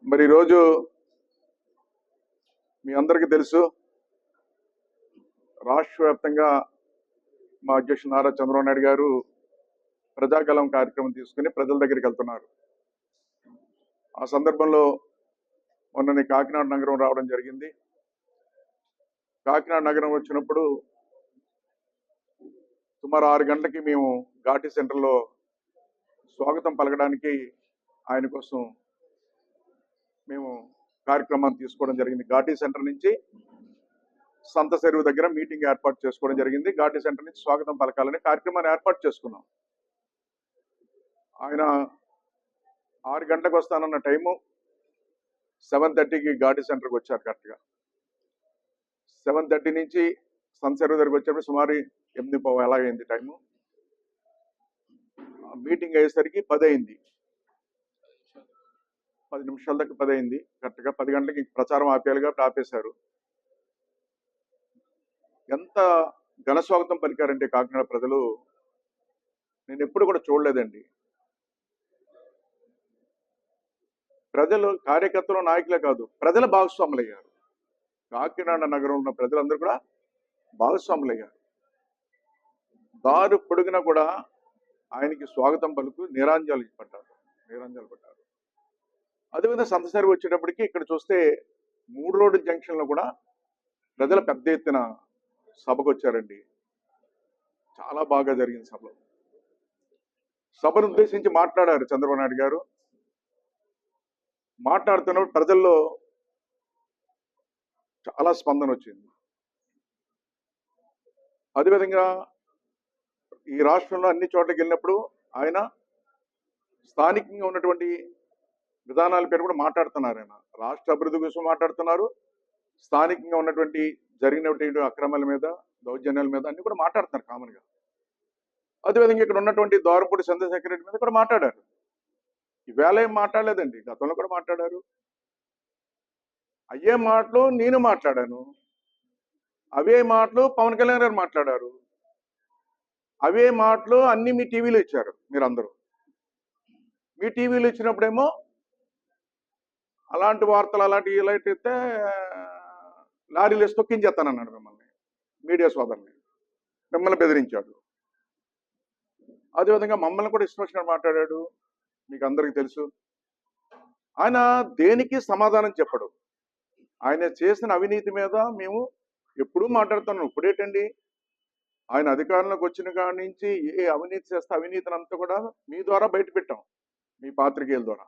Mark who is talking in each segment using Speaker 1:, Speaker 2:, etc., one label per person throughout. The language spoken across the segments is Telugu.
Speaker 1: మరి ఈరోజు మీ అందరికీ తెలుసు, రాష్ట్ర వ్యాప్తంగా మా అధ్యక్షుడు నారా చంద్రబాబు నాయుడు గారు ప్రజాగలం కార్యక్రమం తీసుకుని ప్రజల దగ్గరికి వెళ్తున్నారు. ఆ సందర్భంలో మొన్న కాకినాడ నగరం రావడం జరిగింది. కాకినాడ నగరం వచ్చినప్పుడు సుమారు 6 గంటలకి మేము ఘాటీ సెంటర్లో స్వాగతం పలకడానికి ఆయన కోసం మేము కార్యక్రమాన్ని తీసుకోవడం జరిగింది. ఘాటీ సెంటర్ నుంచి సంత చెరువు దగ్గర మీటింగ్ ఏర్పాటు చేసుకోవడం జరిగింది. ఘాటీ సెంటర్ నుంచి స్వాగతం పలకాలని కార్యక్రమాన్ని ఏర్పాటు చేసుకున్నాం. ఆయన 6 గంటలకు వస్తానన్న టైము 7:30కి ఘాటీ సెంటర్కి వచ్చారు. కరెక్ట్గా 7:30 నుంచి సంత చెరువు దగ్గరికి వచ్చేప్పుడు సుమారు 8:15 ఎలాగైంది టైము. మీటింగ్ అయ్యేసరికి 10 అయింది. 10 నిమిషాల దాకా 10 అయింది. కరెక్ట్గా 10 గంటలకి ప్రచారం ఆపేయాలి కాబట్టి ఆపేశారు. ఎంత ఘన స్వాగతం పలికారంటే కాకినాడ ప్రజలు నేను ఎప్పుడు కూడా చూడలేదండి. ప్రజలు కార్యకర్తలు నాయకులే కాదు, ప్రజల భాగస్వాములయ్యారు. కాకినాడ నగరంలో ఉన్న ప్రజలందరూ కూడా భాగస్వాములయ్యారు. దారు పొడుగున కూడా ఆయనకి స్వాగతం పలుకు నీరాంజలి పడ్డారు. అదేవిధంగా సంత చెరువు వచ్చేటప్పటికి ఇక్కడ చూస్తే 3 రోడ్డు జంక్షన్లో కూడా ప్రజలు పెద్ద ఎత్తున సభకు వచ్చారండి. చాలా బాగా జరిగింది సభలో. సభను ఉద్దేశించి మాట్లాడారు చంద్రబాబు నాయుడు గారు. మాట్లాడుతున్నప్పుడు ప్రజల్లో చాలా స్పందన వచ్చింది. అదేవిధంగా ఈ రాష్ట్రంలో అన్ని చోట్లకి వెళ్ళినప్పుడు ఆయన స్థానికంగా ఉన్నటువంటి విధానాల పేరు కూడా మాట్లాడుతున్నారు. ఆయన రాష్ట్ర అభివృద్ధి కోసం మాట్లాడుతున్నారు. స్థానికంగా ఉన్నటువంటి జరిగినటువంటి అక్రమాల మీద, దౌర్జన్యాల మీద అన్ని కూడా మాట్లాడుతున్నారు కామన్గా. అదేవిధంగా ఇక్కడ ఉన్నటువంటి దోరపూడి చంద్రశేఖర్ రెడ్డి మీద కూడా మాట్లాడారు. ఈవేళ ఏం మాట్లాడలేదండి, గతంలో కూడా మాట్లాడారు. అయ్యే మాటలు నేను మాట్లాడాను, అవే మాటలు పవన్ కళ్యాణ్ గారు మాట్లాడారు, అవే మాటలు అన్ని మీ టీవీలో ఇచ్చారు. మీరందరూ మీ టీవీలో ఇచ్చినప్పుడేమో అలాంటి వార్తలు అలాంటి ఇలాంటితే లారీలు వేసి తొక్కించేస్తానన్నాడు. మిమ్మల్ని మీడియా సోదరుని మిమ్మల్ని బెదిరించాడు. అదేవిధంగా మమ్మల్ని కూడా ఇష్టం వచ్చినట్టు మాట్లాడాడు. మీకు అందరికీ తెలుసు. ఆయన దేనికి సమాధానం చెప్పడు. ఆయన చేసిన అవినీతి మీద మేము ఎప్పుడూ మాట్లాడుతున్నాం. ఇప్పుడేటండి, ఆయన అధికారంలోకి వచ్చిన కాడి నుంచి ఏ అవినీతి చేస్తే అవినీతిని అంతా కూడా మీ ద్వారా బయట పెట్టాం, మీ పాత్రికేయుల ద్వారా.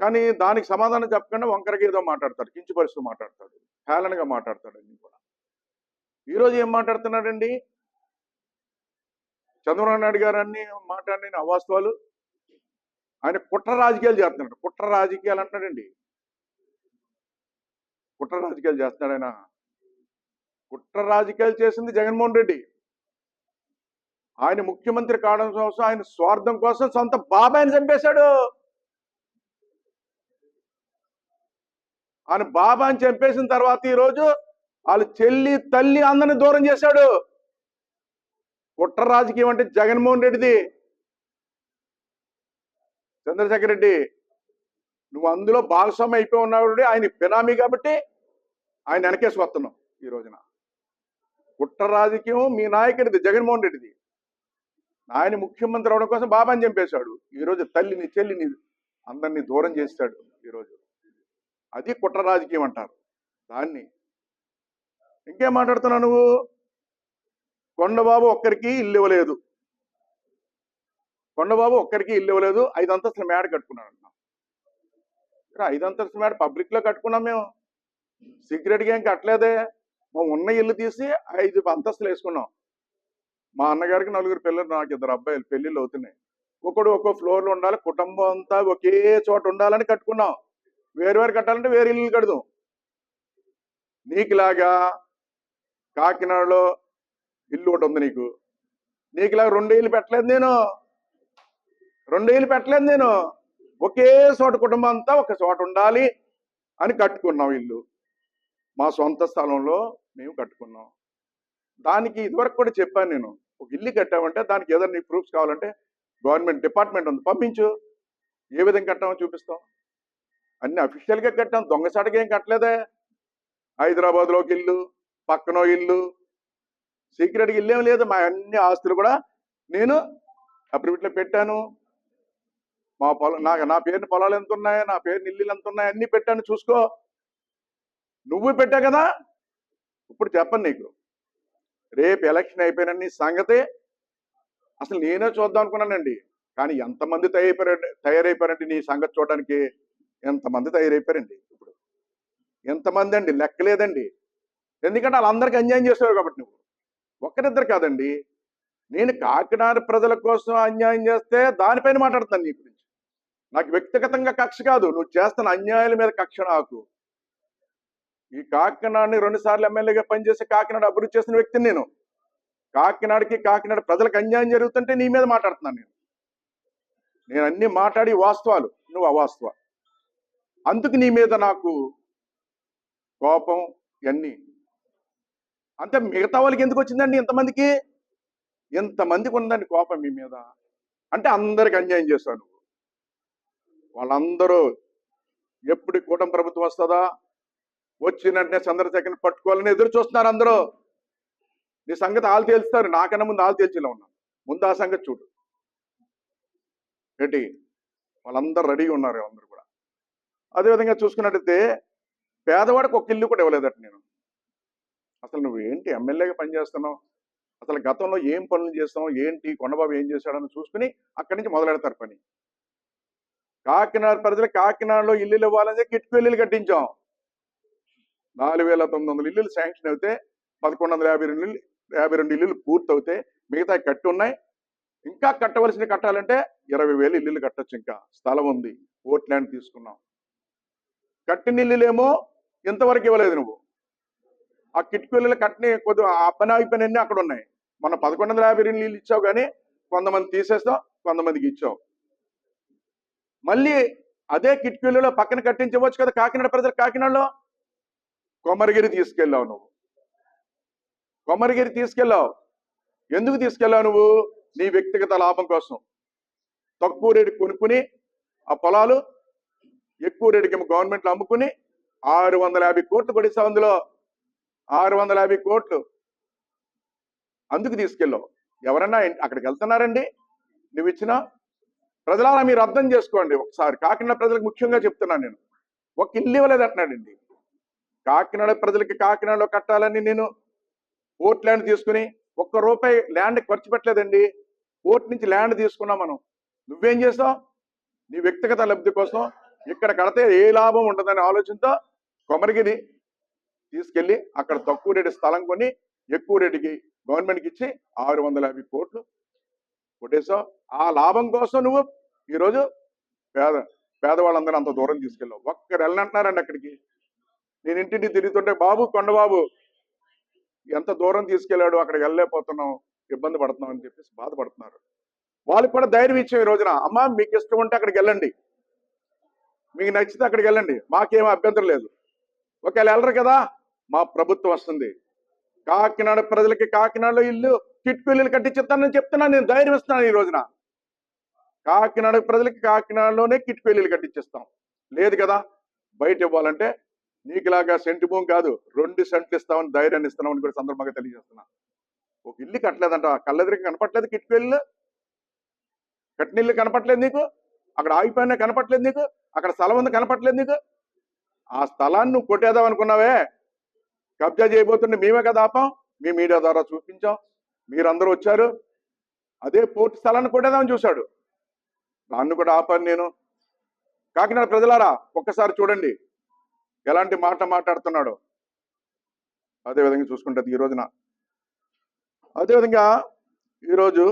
Speaker 1: కానీ దానికి సమాధానం చెప్పకుండా వంకరగా ఏదో మాట్లాడతాడు, కించపరుస్తూ మాట్లాడతాడు, హేళనగా మాట్లాడతాడు. అన్ని కూడా ఈరోజు ఏం మాట్లాడుతున్నాడండి చంద్రబాబు నాయుడు గారు? అన్ని మాట్లాడిన అవాస్తవాలు. ఆయన కుట్ర రాజకీయాలు చేస్తున్నాడు. కుట్ర రాజకీయాలు అంటున్నాడండి. కుట్ర రాజకీయాలు చేస్తున్నాడు ఆయన. కుట్ర రాజకీయాలు చేసింది జగన్మోహన్ రెడ్డి. ఆయన ముఖ్యమంత్రి కావడం కోసం, ఆయన స్వార్థం కోసం సొంత బాబాయిని చంపేశాడు. ఆయన బాబాని చంపేసిన తర్వాత ఈరోజు వాళ్ళ చెల్లి, తల్లి అందరిని దూరం చేశాడు. కుట్ర రాజకీయం అంటే జగన్మోహన్ రెడ్డిది. చంద్రశేఖర్ రెడ్డి, నువ్వు అందులో భాగస్వామి అయిపోయి ఉన్నావు. ఆయన బినామీ కాబట్టి ఆయన వెనకేసి వస్తున్నావు. ఈ రోజున కుట్ర రాజకీయం మీ నాయకుడిది, జగన్మోహన్ రెడ్డిది. ఆయన ముఖ్యమంత్రి అవడం కోసం బాబాని చంపేశాడు. ఈరోజు తల్లిని, చెల్లిని అందరినీ దూరం చేశాడు. ఈరోజు అది కుట్ర రాజకీయం అంటారు దాన్ని. ఇంకేం మాట్లాడుతున్నావు నువ్వు? కొండబాబు ఒక్కరికి ఇల్లు ఇవ్వలేదు. కొండబాబు ఒక్కరికి ఇల్లు ఇవ్వలేదు. 5 అంతస్తుల మేడ కట్టుకున్నాడు అంటున్నాం. 5 అంతస్తుల మేడ పబ్లిక్ లో కట్టుకున్నాం మేము. సీక్రెట్గా ఏం కట్టలేదే. మేము ఉన్న ఇల్లు తీసి 5 అంతస్తులు వేసుకున్నాం. మా అన్నగారికి 4 పిల్లలు, నాకు 2 అబ్బాయిలు, పెళ్ళిళ్ళు అవుతున్నాయి. ఒక్కో ఫ్లోర్లో ఉండాలి, కుటుంబం అంతా ఒకే చోట ఉండాలని కట్టుకున్నాం. వేరు కట్టాలంటే వేరే ఇల్లు కడదాం. నీకులాగా కాకినాడలో ఇల్లు ఒకటి ఉంది నీకు. నీకులాగా 2 ఇల్లు పెట్టలేదు నేను. 2 ఇల్లు పెట్టలేదు నేను. ఒకే చోట కుటుంబం అంతా ఒక చోట ఉండాలి అని కట్టుకున్నాం ఇల్లు. మా సొంత స్థలంలో మేము కట్టుకున్నాం. దానికి ఇదివరకు కూడా చెప్పాను నేను, ఒక ఇల్లు కట్టామంటే దానికి ఏదైనా నీకు ప్రూఫ్స్ కావాలంటే గవర్నమెంట్ డిపార్ట్మెంట్ ఉంది, పంపించు. ఏ విధంగా కట్టామో చూపిస్తాం. అన్ని అఫీషియల్గా కట్టాం, దొంగసాటుగా ఏం కట్టలేదే. హైదరాబాద్లోకి ఇల్లు, పక్కనో ఇల్లు, సీక్రెట్గా ఇల్లేం లేదు. మా అన్ని ఆస్తులు కూడా నేను అప్రివిట్లో పెట్టాను. మా పొలం నా పేరుని పొలాలు ఎంత ఉన్నాయి, నా పేరుని ఇల్లు ఎంత ఉన్నాయి, అన్ని పెట్టాను, చూసుకో. నువ్వు పెట్టా కదా. ఇప్పుడు చెప్పను నీకు, రేపు ఎలక్షన్ అయిపోయిన నీ సంగతి అసలు నేనే చూద్దాం అనుకున్నానండి. కానీ ఎంతమంది తయారైపోయారండి నీ సంగతి చూడడానికి. ఎంతమంది తయారైపోయారండి ఇప్పుడు. ఎంతమంది అండి, లెక్కలేదండి. ఎందుకంటే వాళ్ళందరికీ అన్యాయం చేసేవారు కాబట్టి. నువ్వు ఒక్కరిద్దరు కాదండి, నేను కాకినాడ ప్రజల కోసం అన్యాయం చేస్తే దానిపైన మాట్లాడుతున్నాను నీ గురించి. నాకు వ్యక్తిగతంగా కక్ష కాదు, నువ్వు చేస్తున్న అన్యాయాల మీద కక్ష నాకు. ఈ కాకినాడని 2 సార్లు ఎమ్మెల్యేగా పనిచేసి కాకినాడ అభివృద్ధి చేసిన వ్యక్తిని నేను. కాకినాడ ప్రజలకు అన్యాయం జరుగుతుంటే నీ మీద మాట్లాడుతున్నాను నేను అన్ని మాట్లాడి వాస్తవాలు, నువ్వు అవాస్తవ. అందుకు నీ మీద నాకు కోపం ఇవన్నీ. అంటే మిగతా వాళ్ళకి ఎందుకు వచ్చిందండి ఇంతమందికి ఉందండి కోపం మీ మీద. అంటే అందరికి అన్యాయం చేశాను. వాళ్ళందరూ ఎప్పుడు కూటమి ప్రభుత్వం వస్తుందా, వచ్చినట్టే చంద్రశేఖర్ని పట్టుకోవాలని ఎదురు చూస్తున్నారు అందరూ. నీ సంగతి ఆలు తేల్చుతారు, నాకన్నా ముందు ఆలు తేల్చేలా ఉన్నాను. ముందు ఆ సంగతి చూడు ఏంటి. వాళ్ళందరూ రెడీగా ఉన్నారు అందరూ కూడా. అదేవిధంగా చూసుకున్నట్టయితే పేదవాడికి ఒక ఇల్లు కూడా ఇవ్వలేదట నేను. అసలు నువ్వు ఏంటి ఎమ్మెల్యేగా పనిచేస్తున్నావు, అసలు గతంలో ఏం పనులు చేస్తావు ఏంటి, కొండబాబు ఏం చేశాడని చూసుకుని అక్కడి నుంచి మొదలెడతారు పని. కాకినాడ ప్రజలు కాకినాడలో ఇల్లులు ఇవ్వాలని కిట్కో ఇల్లులు కట్టించాం. 4,900 ఇల్లులు శాంక్షన్ అయితే 1,152 ఇల్లులు పూర్తవుతే మిగతా కట్టి ఉన్నాయి. ఇంకా కట్టవలసిన కట్టాలంటే 20,000 ఇల్లులు కట్టచ్చు. ఇంకా స్థలం ఉంది, ఓట్ ల్యాండ్ తీసుకున్నాం. కట్టిన ఇల్లులేమో ఇంతవరకు ఇవ్వలేదు నువ్వు. ఆ కిట్కో ఇల్లులు కట్టిన కొద్దిగా అప్పనాగిపోయినన్నీ అక్కడ ఉన్నాయి. మన 1,152 ఇల్లు ఇచ్చావు, కానీ కొంతమంది తీసేస్తావు, కొంతమందికి ఇచ్చావు. మళ్ళీ అదే కిట్కో ఇల్లులో పక్కన కట్టించవచ్చు కదా కాకినాడ ప్రజలు. కాకినాడలో కొమరగిరి తీసుకెళ్ళావు నువ్వు. కొమరగిరి తీసుకెళ్ళావు. ఎందుకు తీసుకెళ్ళావు నువ్వు? నీ వ్యక్తిగత లాభం కోసం. తక్కువ రేటుకి కొనుక్కుని ఆ పొలాలు ఎక్కువ రేటుకి గవర్నమెంట్లో అమ్ముకుని 650 కోట్లు కొడిస్తావు. అందులో 650 కోట్లు అందుకు తీసుకెళ్ళావు. ఎవరన్నా అక్కడికి వెళ్తున్నారండి నువ్వు ఇచ్చిన? ప్రజలారా మీరు అర్థం చేసుకోండి ఒకసారి. కాకినాడ ప్రజలకు ముఖ్యంగా చెప్తున్నాను నేను. ఒక ఇల్లు ఇవ్వలేదు అంటున్నాడండి. కాకినాడ ప్రజలకి కాకినాడలో కట్టాలని నేను ఓట్ ల్యాండ్ తీసుకుని ₹1 ల్యాండ్ ఖర్చు పెట్టలేదండి. ఓట్ నుంచి ల్యాండ్ తీసుకున్నాం మనం. నువ్వేం చేస్తావు? నీ వ్యక్తిగత లబ్ధి కోసం ఇక్కడ కడితే ఏ లాభం ఉంటుందనే ఆలోచనతో కొమరగిరి తీసుకెళ్ళి అక్కడ తక్కువ రేటు స్థలం కొని ఎక్కువ రేటుకి గవర్నమెంట్కి ఇచ్చి 650 కోట్లు కొట్టేసావు. ఆ లాభం కోసం నువ్వు ఈరోజు పేదవాళ్ళందరూ అంత దూరం తీసుకెళ్ళావు. ఒక్కరు వెళ్ళనంటున్నారండి అక్కడికి. నేను ఇంటింటి తిరుగుతుంటే బాబు కొండబాబు ఎంత దూరం తీసుకెళ్ళాడు, అక్కడికి వెళ్ళలేకపోతున్నాం, ఇబ్బంది పడుతున్నాం అని చెప్పేసి బాధపడుతున్నారు. వాళ్ళకి కూడా ధైర్యం ఇచ్చాం ఈ రోజున. అమ్మ మీకు ఇష్టం ఉంటే అక్కడికి వెళ్ళండి, మీకు నచ్చితే అక్కడికి వెళ్ళండి, మాకేమీ అభ్యంతరం లేదు. ఒకవేళ వెళ్ళరు కదా, మా ప్రభుత్వం వస్తుంది. కాకినాడ ప్రజలకి కాకినాడలో ఇల్లు కిట్కో ఇల్లులు కట్టించేస్తానని చెప్తున్నాను నేను. ధైర్యం ఇస్తున్నాను ఈ రోజున. కాకినాడ ప్రజలకి కాకినాడలోనే కిట్కో ఇల్లులు కట్టించేస్తాం. లేదు కదా, బయట ఇవ్వాలంటే నీకులాగా సెంటు భూమి కాదు 2 సెంట్లు ఇస్తామని ధైర్యాన్ని ఇస్తున్నామని కూడా సందర్భంగా తెలియజేస్తున్నా. ఒక ఇల్లు కట్టలేదంట, కళ్ళెదురికి కనపట్లేదు కిట్కో ఇల్లు. కట్టిన ఇల్లు కనపట్లేదు నీకు, అక్కడ ఆగిపోయినా కనపట్లేదు నీకు, అక్కడ స్థలం ఉంది కనపట్లేదు నీకు. ఆ స్థలాన్ని నువ్వు కొట్టేద్దాం అనుకున్నావే, కబ్జా చేయబోతుండే మేమే కదా ఆపాం, మీ మీడియా ద్వారా చూపించాం, మీరందరూ వచ్చారు. అదే పోర్టు స్థలాన్ని కొట్టేద్దామని చూశాడు, దాన్ని కూడా ఆపాను నేను. కాకినాడ ప్రజలారా ఒక్కసారి చూడండి ఎలాంటి మాట మాట్లాడుతున్నాడు. అదేవిధంగా చూసుకుంటే ఈ రోజున అదేవిధంగా ఈరోజు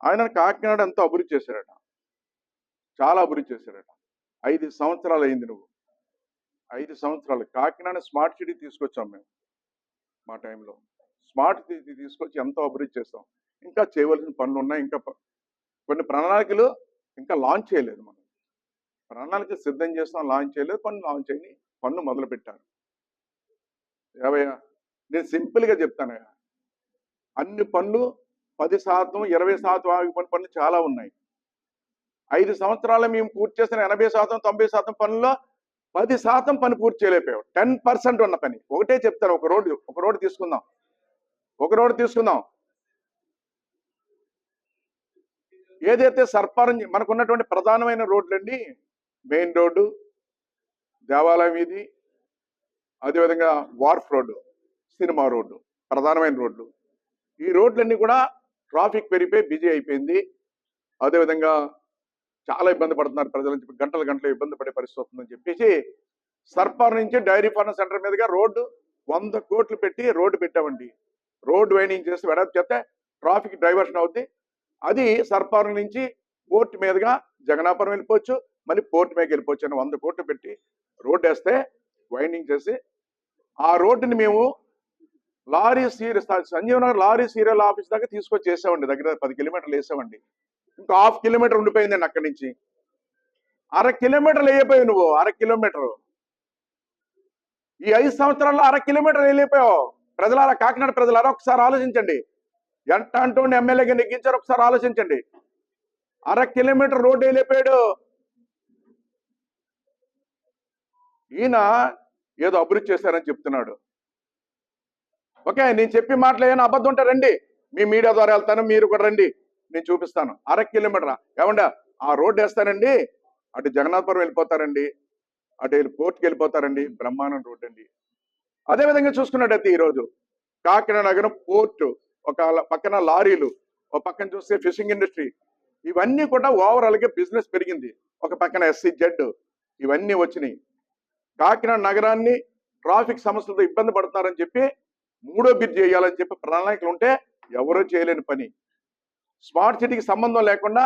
Speaker 1: ఆయన కాకినాడ ఎంతో అభివృద్ధి చేశారట, చాలా అభివృద్ధి చేశారట. 5 సంవత్సరాలు అయింది నువ్వు. 5 సంవత్సరాలు కాకినాడ స్మార్ట్ సిటీ తీసుకొచ్చాం మేము. మా టైంలో స్మార్ట్ సిటీ తీసుకొచ్చి ఎంతో అభివృద్ధి చేస్తాం. ఇంకా చేయవలసిన పనులు ఉన్నాయి. ఇంకా కొన్ని ప్రణాళికలు ఇంకా లాంచ్ చేయలేదు. మనం ప్రణాళిక సిద్ధం చేస్తాం, లాంచ్ చేయలేదు. పనులు లాంచ్ అయ్యి పనులు మొదలు పెట్టారు. నేను సింపుల్గా చెప్తాను, అన్ని పనులు 10%, 20% ఆగిపోయిన పనులు చాలా ఉన్నాయి. 5 సంవత్సరాలు మేము పూర్తి చేసిన 80%, 90% పనుల్లో 10% పని పూర్తి చేయలేకపోయాం. 10% ఉన్న పని. ఒకటే చెప్తాను, ఒక రోడ్డు తీసుకుందాం. ఒక రోడ్డు తీసుకుందాం. ఏదైతే సర్పారం మనకున్నటువంటి ప్రధానమైన రోడ్లండి, మెయిన్ రోడ్డు, దేవాలయం వీధి, అదేవిధంగా వార్ఫ్ రోడ్డు, సినిమా రోడ్డు, ప్రధానమైన రోడ్లు. ఈ రోడ్లన్నీ కూడా ట్రాఫిక్ పెరిగిపోయి బిజీ అయిపోయింది. అదేవిధంగా చాలా ఇబ్బంది పడుతున్నారు ప్రజలు, గంటలు ఇబ్బంది పడే పరిస్థితి వస్తుందని చెప్పేసి సర్పార్ నుంచి డైరీ ఫార్మ్ సెంటర్ మీదుగా రోడ్డు 100 కోట్లు పెట్టి రోడ్డు పెట్టామండి. రోడ్డు వైండింగ్ చేసి వెడల్పు చేస్తే ట్రాఫిక్ డైవర్షన్ అవుద్ది. అది సర్పార్ నుంచి పోర్ట్ మీదుగా జగన్నాపురం వెళ్ళిపోవచ్చు, మళ్ళీ పోర్ట్ మీదకి వెళ్ళిపోవచ్చు అని 100 కోట్లు పెట్టి రోడ్డు వేస్తే వైండింగ్ చేసి ఆ రోడ్డుని మేము సంజీవనగర్ లారీ సీరియల్ ఆఫీస్ దాకా తీసుకొచ్చి చేసామండి. దగ్గర 10 కిలోమీటర్లు వేసామండి. ఇంకా 1/2 కిలోమీటర్ ఉండిపోయిందండి అక్కడి నుంచి. 1/2 కిలోమీటర్లు వేయపోయావు నువ్వు. 1/2 కిలోమీటరు ఈ 5 సంవత్సరాల్లో 1/2 కిలోమీటర్ వెళ్ళిపోయావు. ప్రజలారా, కాకినాడ ప్రజలారా ఒకసారి ఆలోచించండి. ఎంత అంటోండి ఎమ్మెల్యేగా నెగ్గించారు, ఒకసారి ఆలోచించండి. 1/2 కిలోమీటర్ రోడ్డు వెళ్ళిపోయాడు. ఈయన ఏదో అభివృద్ధి చేశారని చెప్తున్నాడు. ఓకే, నేను చెప్పి మాటలు ఏమైనా అబద్ధం ఉంటే రండి, మీ మీడియా ద్వారా వెళ్తాను, మీరు కూడా రండి, నేను చూపిస్తాను. 1/2 కిలోమీటర్ ఏమండా ఆ రోడ్డు వేస్తానండి, అటు జగన్నాథపురం వెళ్ళిపోతారండి, అటు పోర్ట్కి వెళ్ళిపోతారండి. బ్రహ్మాండం రోడ్డు అండి. అదేవిధంగా చూసుకున్నట్టయితే ఈరోజు కాకినాడ నగరం పోర్టు, ఒక పక్కన లారీలు, ఒక పక్కన చూస్తే ఫిషింగ్ ఇండస్ట్రీ, ఇవన్నీ కూడా ఓవరాల్గా బిజినెస్ పెరిగింది. ఒక పక్కన SEZ, ఇవన్నీ వచ్చినాయి. కాకినాడ నగరాన్ని ట్రాఫిక్ సమస్యలతో ఇబ్బంది పడుతున్నారని చెప్పి 3వ బ్రిడ్జ్ చేయాలని చెప్పి ప్రణాళికలు ఉంటే ఎవరూ చేయలేని పని. స్మార్ట్ సిటీకి సంబంధం లేకుండా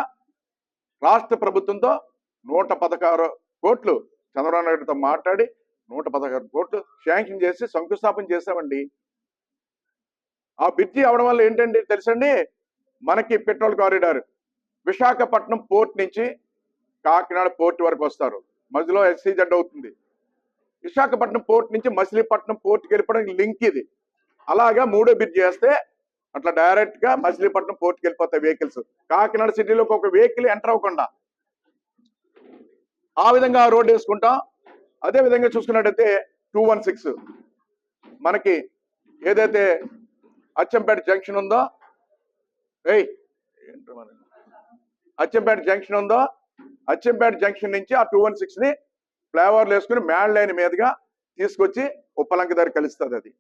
Speaker 1: రాష్ట్ర ప్రభుత్వంతో 116 కోట్లు చంద్రబాబు నాయుడుతో మాట్లాడి 116 కోట్లు శాంక్షన్ చేసి శంకుస్థాపన చేశామండి. ఆ బ్రిడ్జి అవడం వల్ల ఏంటంటే తెలుసండి, మనకి పెట్రోల్ కారిడార్ విశాఖపట్నం పోర్ట్ నుంచి కాకినాడ పోర్ట్ వరకు వస్తారు, మధ్యలో SEZ అవుతుంది. విశాఖపట్నం పోర్ట్ నుంచి మచిలీపట్నం పోర్ట్కి వెళ్ళిపోవడానికి లింక్ ఇది. అలాగా 3వ బ్రిడ్జ్ చేస్తే అట్లా డైరెక్ట్ గా మచిలీపట్నం పోర్ట్కి వెళ్ళిపోతాయి వెహికల్స్. కాకినాడ సిటీలోకి ఒక వెహికల్ ఎంటర్ అవ్వకుండా ఆ విధంగా రోడ్ వేసుకుంటాం. అదే విధంగా చూసుకున్నట్టయితే 216 మనకి ఏదైతే అచ్చంపేట జంక్షన్ ఉందో, అచ్చంపేట జంక్షన్ ఉందో, అచ్చంపేట జంక్షన్ నుంచి ఆ 216 ని ఫ్లైఓవర్లు వేసుకుని మ్యాడ్ లైన్ మీదుగా తీసుకొచ్చి ఉప్పలంక దగ్గర కలుస్తుంది. అది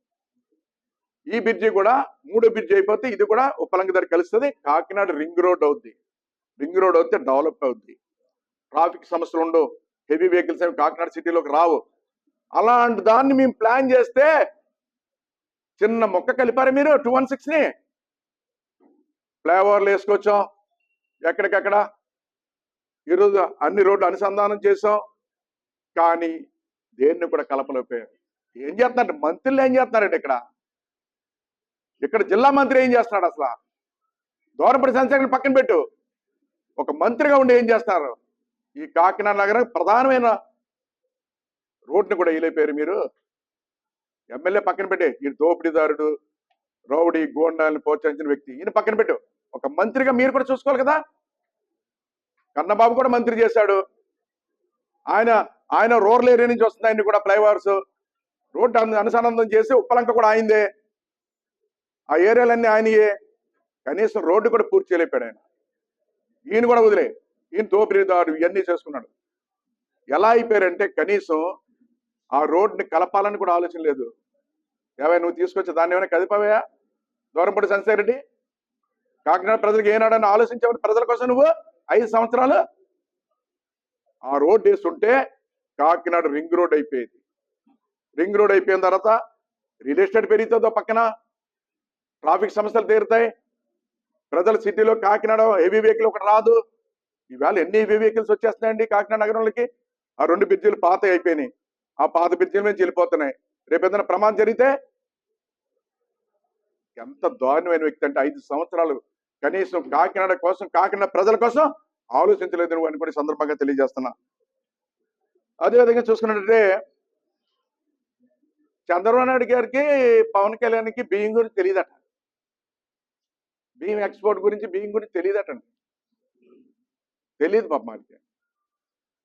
Speaker 1: ఈ బ్రిడ్జి కూడా 3వ బ్రిడ్జ్ అయిపోతే ఇది కూడా ఉప్పలంక దగ్గర కలుస్తుంది. కాకినాడ రింగ్ రోడ్ అవుద్ది. రింగ్ రోడ్ అవుతే డెవలప్ అవుద్ది. ట్రాఫిక్ సమస్యలు ఉండవు, హెవీ వెహికల్స్ ఏమి కాకినాడ సిటీలోకి రావు. అలాంటి దాన్ని మేము ప్లాన్ చేస్తే చిన్న మొక్క కలిపారు మీరు. 216 ని ఫ్లైఓవర్లు వేసుకొచ్చాం, ఎక్కడికక్కడ ఈరోజు అన్ని రోడ్లు అనుసంధానం చేసాం. కానీ దేన్ని కూడా కలపలేకపోయారు. ఏం చేస్తున్నారు మంత్రులు? ఏం చేస్తున్నారండి ఇక్కడ జిల్లా మంత్రి ఏం చేస్తున్నాడు? అసలు దూరపడి సంస్థలను పక్కన పెట్టు, ఒక మంత్రిగా ఉండి ఏం చేస్తున్నారు? ఈ కాకినాడ నగరం ప్రధానమైన రోడ్ని కూడా వేయలేకపోయారు మీరు. ఎమ్మెల్యే పక్కన పెట్టి, ఈ దోపిడీదారుడు, రౌడీ, గోండాలను ప్రోత్సహించిన వ్యక్తి, ఈయన పక్కన పెట్టు. ఒక మంత్రిగా మీరు కూడా చూసుకోవాలి కదా. కన్నబాబు కూడా మంత్రి చేశాడు. ఆయన రూరల్ ఏరియా నుంచి వస్తుంది. ఆయన్ని కూడా ఫ్లైఓవర్స్ రోడ్డు అనుసంధానం చేసి ఉప్పలంక కూడా ఆయిందే, ఆ ఏరియాలన్నీ ఆయనయే. కనీసం రోడ్డు కూడా పూర్తి చేయలేపాడు ఆయన. ఈయన కూడా వదిలే, ఈయన దోపిడీదారు ఇవన్నీ చేసుకున్నాడు. ఎలా అయిపోయారంటే కనీసం ఆ రోడ్ని కలపాలని కూడా ఆలోచన లేదు. ఏవైనా నువ్వు తీసుకొచ్చి దాన్ని ఏమైనా కదిపావా? దూరంపూడి సంజయ్ రెడ్డి కాకినాడ ప్రజలకు ఏనాడని ఆలోచించావు? ప్రజల కోసం నువ్వు 5 సంవత్సరాలు ఆ రోడ్ వేస్తుంటే కాకినాడ రింగ్ రోడ్ అయిపోయేది. రింగ్ రోడ్ అయిపోయిన తర్వాత రియల్ ఎస్టేట్ పెరుగుతుందో, పక్కన ట్రాఫిక్ సమస్యలు తీరుతాయి. ప్రజల సిటీలో కాకినాడ హెవీ వెహికల్ ఒకటి రాదు. ఈవేళ ఎన్ని హెవీ వెహికల్స్ వచ్చేస్తున్నాయండి కాకినాడ నగరంలోకి. ఆ 2 బ్రిడ్జిలు పాత అయిపోయినాయి, ఆ పాత బ్రిడ్జిల నుంచి వెళ్ళిపోతున్నాయి. రేపు ఏదైనా ప్రమాదం జరిగితే ఎంత దారుణమైన వ్యక్తి అంటే 5 సంవత్సరాలు కనీసం కాకినాడ కోసం, కాకినాడ ప్రజల కోసం ఆలోచించలేదు నువ్వు అని కూడా సందర్భంగా తెలియజేస్తున్నా. అదేవిధంగా చూసుకున్నట్లయితే చంద్రబాబు నాయుడు గారికి, పవన్ కళ్యాణ్కి బియ్యం గురించి తెలియదట. బియ్యం ఎక్స్పోర్ట్ గురించి బియ్యం గురించి తెలియదటండి. తెలియదు పాప మనకి.